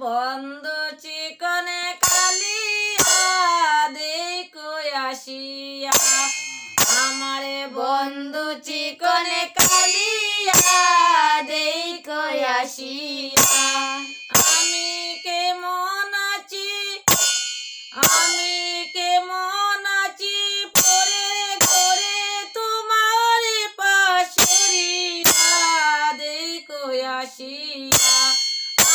বন্ধু চিকনে কালিয়া দেখো আসিয়া, আমারে বন্ধু চিকনে কালিয়া দেখো আসিয়া। আমি কেমন আছি, আমি কেমন আছি পরে করে তোমার পাশরিয়া দেখো আসিয়া।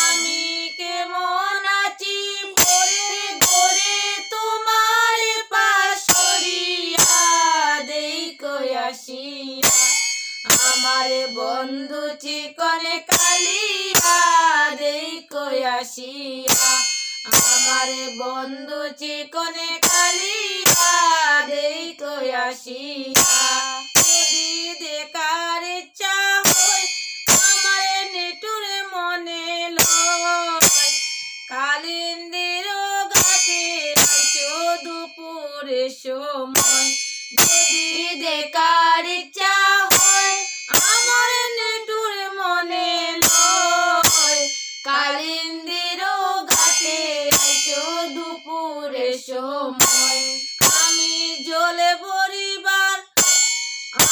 আমি কেমন আছি পরে করে তোমার পাশরিয়া দেখো আসিয়া। আমার বন্ধু চিকনে কালিয়া দেখো আসিয়া, আমার বন্ধু চিকনে কালিয়া দেখো আসিয়া। যদি দেখার ইচ্ছা হয় আমার নিটুরে মনে লয়, কালিন্দির গাছে আইছো দুপুরে সময়। যদি দেখার ইচ্ছা হয় আমার নিটুরে মনে লয়, কালিন্দির গাছে আইছো দুপুরে সময়। আমি জ্বলে পরিবার,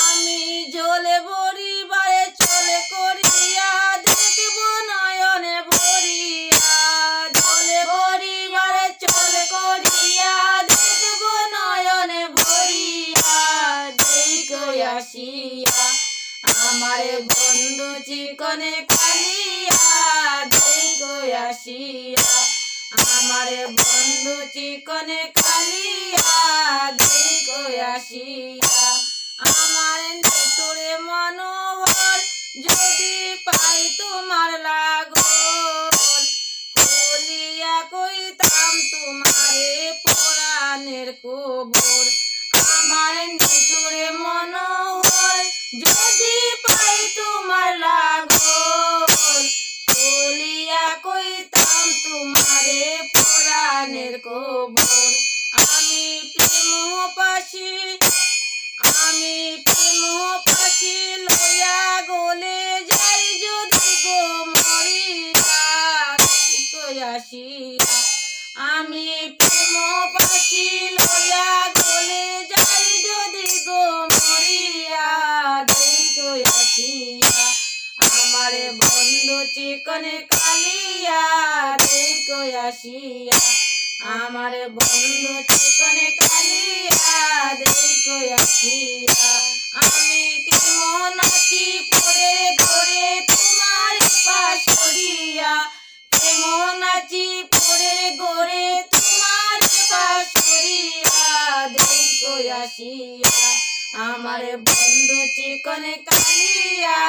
আমি জ্বলে পরিবারে চলে করিয়া দেখব নয়নে ভরিয়া, জ্বলে পরিবারে চলে করিয়া দেখব নয়নে ভরিয়া দেখো আসিয়া। আমার বন্ধু চিকনে কালিয়া দেখো আসিয়া, আমার বন্ধু চিকনে কালিয়া দেখো আসিয়া। আমার নিটুরে মনোহর যদি পাই তোমার লাগর, কলিয়া কইতাম তোমারে পরাণের কবর। আমার নিটুরে মনোহর যদি পাই তোমার লাগর, কলিয়া কইতাম তোমারে পরাণের কবর। আমি প্রেম পাশি, আমি প্রেম পাখি লইয়া গলে যাই যদি গো মরিয়া দেখো আসিয়া। আমি প্রেম পাখি লইয়া গলে যাই যদি গো মরিয়া দেখো আসিয়া। আমার বন্ধু চিকনে কালিয়া দেখো আসিয়া, আমার বন্ধু চিকনে কালিয়া দেখো আসিয়া। আমি কেমন আছি পরে করে তোমার পাশরিয়া, কেমন আছি পরে করে তোমার পাশরিয়া দেখো আসিয়া। আমার বন্ধু চিকনে কালিয়া।